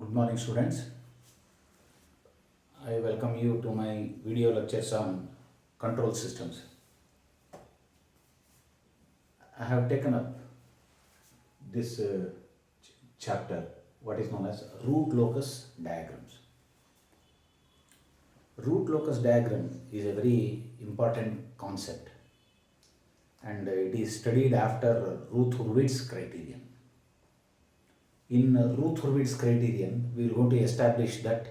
Good morning, students. I welcome you to my video lectures on control systems. I have taken up this chapter, what is known as root locus diagrams. Root locus diagram is a very important concept, and it is studied after Routh-Hurwitz criterion. In Routh-Hurwitz criterion, we are going to establish that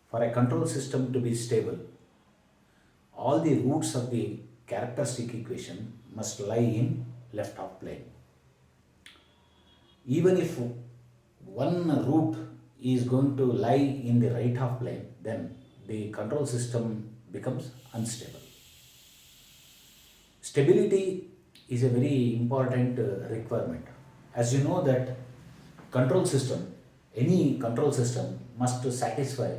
for a control system to be stable, all the roots of the characteristic equation must lie in left half plane. Even if one root is going to lie in the right half plane, then the control system becomes unstable. Stability is a very important requirement. As you know that any control system must satisfy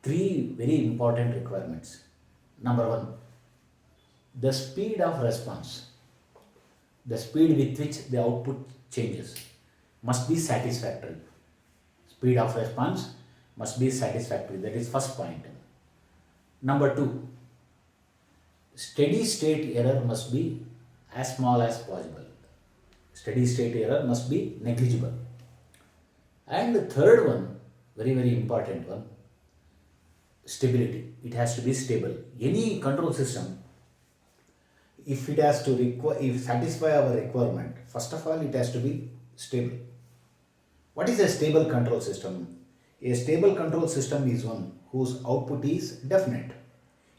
three very important requirements. Number one, the speed of response, the speed with which the output changes, must be satisfactory. Speed of response must be satisfactory. That is first point. Number two, steady state error must be as small as possible. Steady state error must be negligible. And the third one, very, very important one, stability. It has to be stable. Any control system, if it has to satisfy our requirement, first of all, it has to be stable. What is a stable control system? A stable control system is one whose output is definite.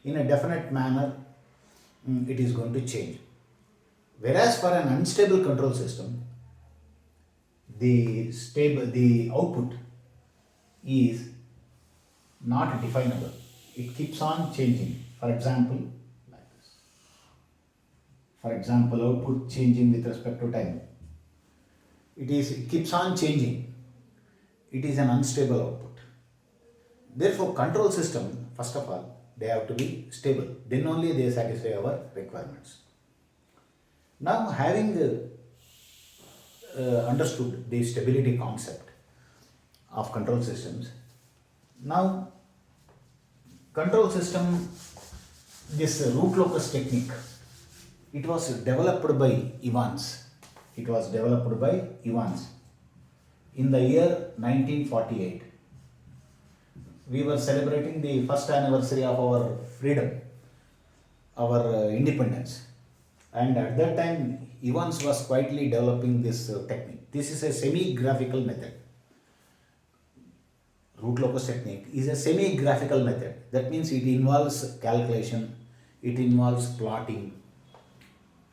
In a definite manner, it is going to change. Whereas for an unstable control system, the output is not definable. It keeps on changing. For example, like this. For example, output changing with respect to time. It keeps on changing. It is an unstable output. Therefore, control system, first of all, they have to be stable. Then only they satisfy our requirements. Now, having understood the stability concept of control systems, now control system, this root locus technique, it was developed by Evans. It was developed by Evans in the year 1948. We were celebrating the first anniversary of our freedom, our independence. And at that time, Evans was quietly developing this technique. This is a semi-graphical method. Root locus technique is a semi-graphical method. That means it involves calculation, it involves plotting,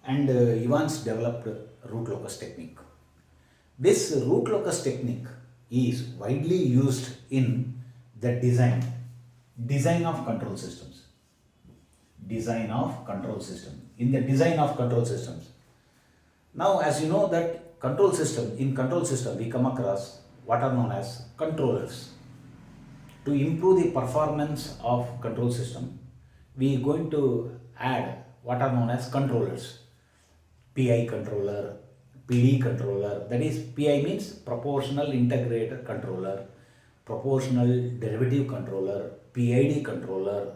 and Evans developed root locus technique. This root locus technique is widely used in the design of control systems. Design of control system. In the design of control systems. Now, as you know that in control system we come across what are known as controllers. To improve the performance of control system, we are going to add what are known as controllers. PI controller, PD controller, that is PI means proportional integrator controller, proportional derivative controller, PID controller.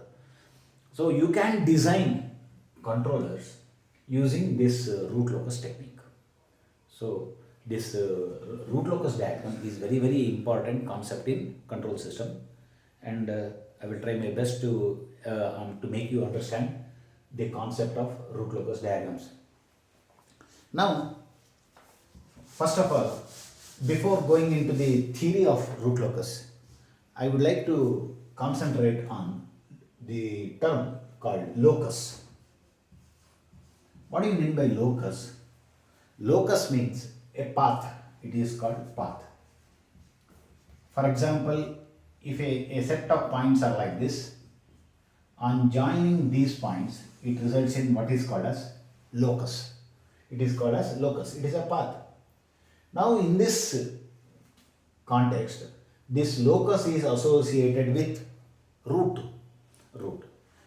So you can design controllers using this root locus technique. So this root locus diagram is very, very important concept in control system, and I will try my best to make you understand the concept of root locus diagrams. Now, first of all, before going into the theory of root locus, I would like to concentrate on the term called locus. What do you mean by locus? Locus means a path. It is called path. For example, if a set of points are like this, on joining these points, it results in what is called as locus. It is called as locus. It is a path. Now, in this context, this locus is associated with root.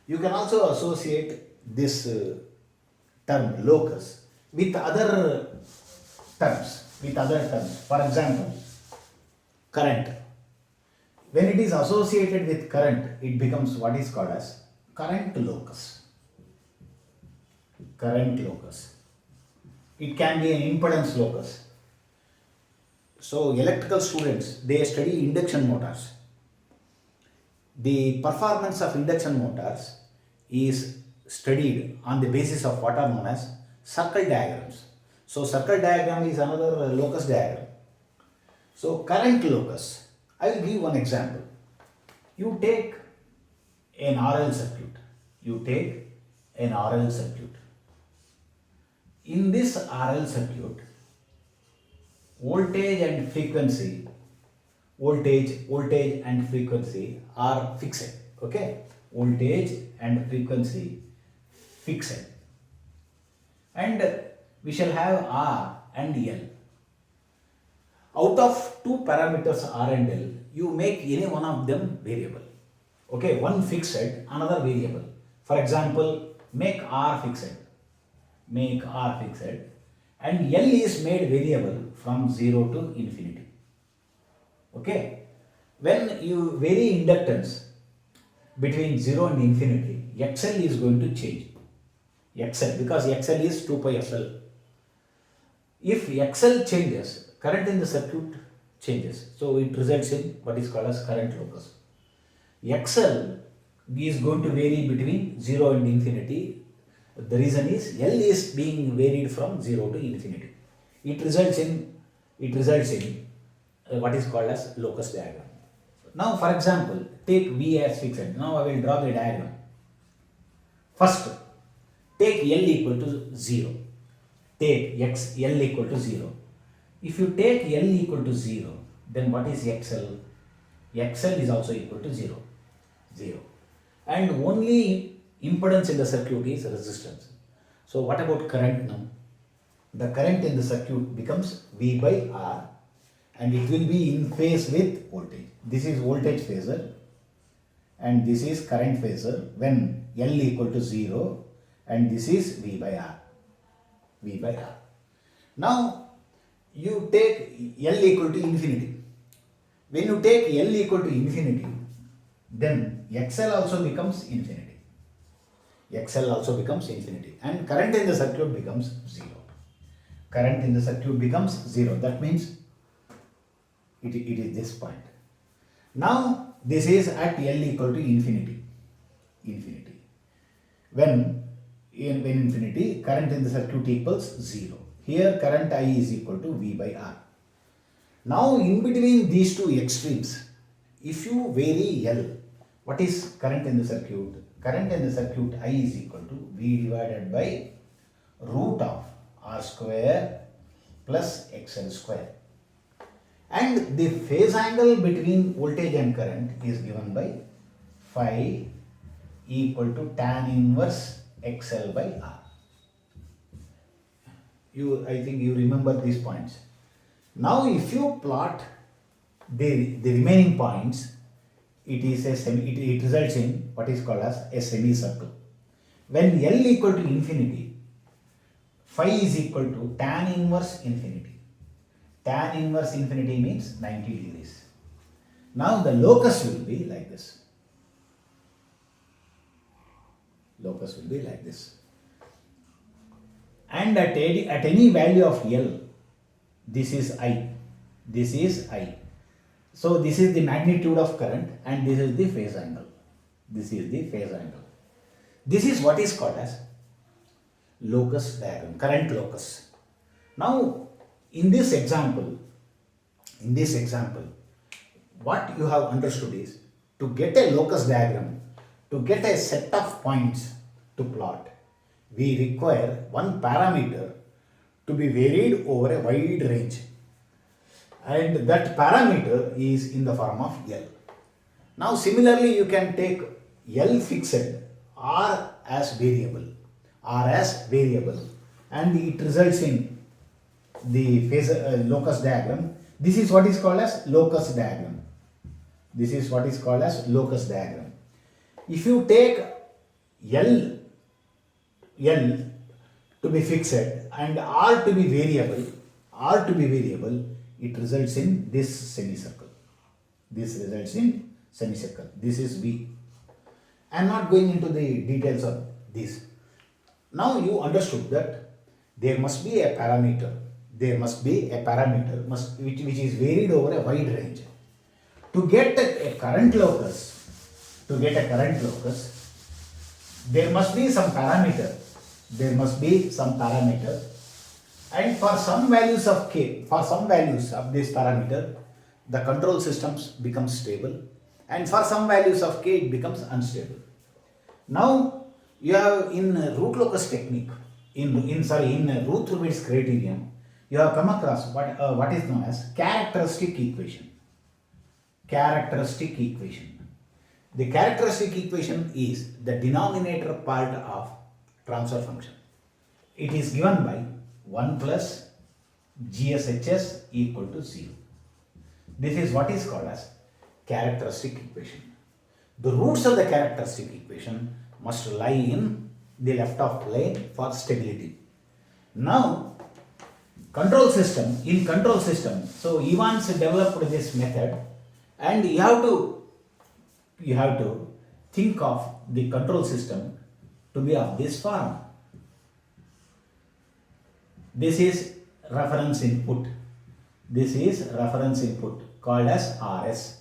You can also associate this term locus with other terms. For example, current. When it is associated with current, it becomes what is called as current locus. Current locus. It can be an impedance locus. So electrical students, they study induction motors. The performance of induction motors is studied on the basis of what are known as circle diagrams. So circle diagram is another locus diagram. So current locus, I will give one example. You take an RL circuit. You take an RL circuit. In this RL circuit, voltage and frequency are fixed. Okay, voltage and frequency fixed, and we shall have R and L. Out of two parameters R and L, you make any one of them variable. Okay, one fixed, another variable. For example, make R fixed, and L is made variable from 0 to infinity. Okay, when you vary inductance between 0 and infinity, XL is going to change. XL, because XL is 2 pi FL. If XL changes, current in the circuit changes. So it results in what is called as current locus. XL is going to vary between 0 and infinity. The reason is L is being varied from 0 to infinity. It results in what is called as locus diagram. Now, for example, take V as fixed. Now I will draw the diagram. First, take L equal to 0. Take L equal to 0. If you take L equal to 0, then what is XL? XL is also equal to 0. And only impedance in the circuit is resistance. So what about current now? The current in the circuit becomes V by R, and it will be in phase with voltage. This is voltage phasor and this is current phasor when L equal to 0, and this is V by R. Now you take L equal to infinity. When you take L equal to infinity, then XL also becomes infinity. And current in the circuit becomes 0. That means it is this point. Now this is at L equal to infinity. When infinity, current in the circuit equals 0. Here current I is equal to V by R. Now in between these two extremes, if you vary L, what is current in the circuit? Current in the circuit I is equal to V divided by root of R square plus XL square. And the phase angle between voltage and current is given by phi equal to tan inverse XL by R. I think you remember these points. Now if you plot the remaining points, it results in what is called as a semicircle. When L equal to infinity, phi is equal to tan inverse infinity. Tan inverse infinity means 90 degrees. Now the locus will be like this. And at any value of L, this is I. So this is the magnitude of current and this is the phase angle. This is what is called as locus diagram, current locus. Now in this example, what you have understood is, to get a locus diagram, to get a set of points to plot, we require one parameter to be varied over a wide range, and that parameter is in the form of L. Now similarly you can take L fixed, R as variable, and it results in the phase locus diagram. This is what is called as locus diagram. If you take L to be fixed and R to be variable, it results in this semicircle. This results in semicircle. This is V. I am not going into the details of this. Now you understood that there must be a parameter. There must be a parameter which is varied over a wide range. To get a current locus, there must be some parameter. There must be some parameter, and for some values of k, for some values of this parameter, the control systems become stable, and for some values of k it becomes unstable. Now you have in root locus technique, in Routh-Hurwitz criterion, you have come across what is known as characteristic equation. Characteristic equation. The characteristic equation is the denominator part of transfer function. It is given by 1 plus GSHS equal to 0. This is what is called as characteristic equation. The roots of the characteristic equation must lie in the left of plane for stability. Now, control system, so Evans developed this method, and you have to think of the control system to be of this form. This is reference input. This is reference input called as RS.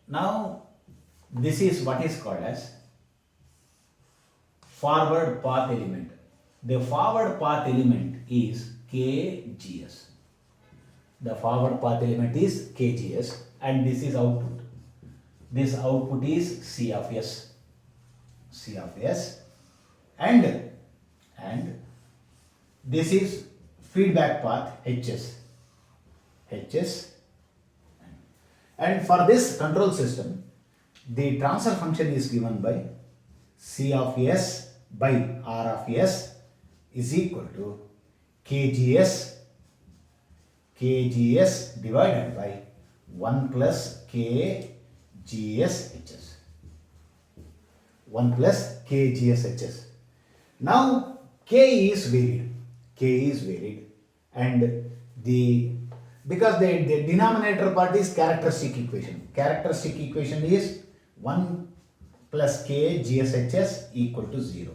Now, this is what is called as forward path element. The forward path element is KGS. The forward path element is KGS, and this is output. This output is C of S. C of S, and this is feedback path HS. HS, and for this control system, the transfer function is given by C of S by R of S is equal to KGS divided by 1 plus KGSHS. 1 plus KGSHS. Now K is varied. And because the denominator part is characteristic equation. Characteristic equation is 1 plus K GSHS equal to 0.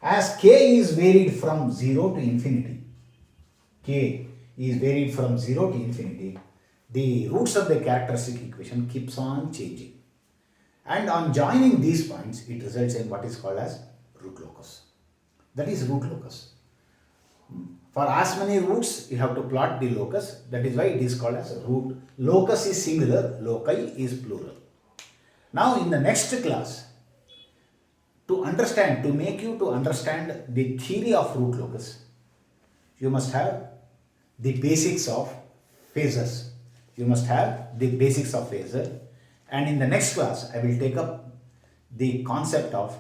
As K is varied from 0 to infinity, the roots of the characteristic equation keeps on changing. And on joining these points, it results in what is called as root locus. That is root locus. For as many roots, you have to plot the locus. That is why it is called as root. Locus is singular, loci is plural. Now in the next class, to make you to understand the theory of root locus, you must have the basics of phasors. And in the next class, I will take up the concept of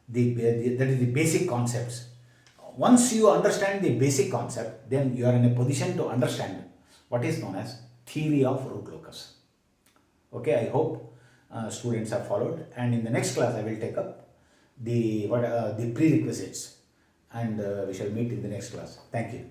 the basic concepts. Once you understand the basic concept, then you are in a position to understand what is known as theory of root locus. Okay, I hope students have followed, and in the next class I will take up the prerequisites, and we shall meet in the next class. Thank you.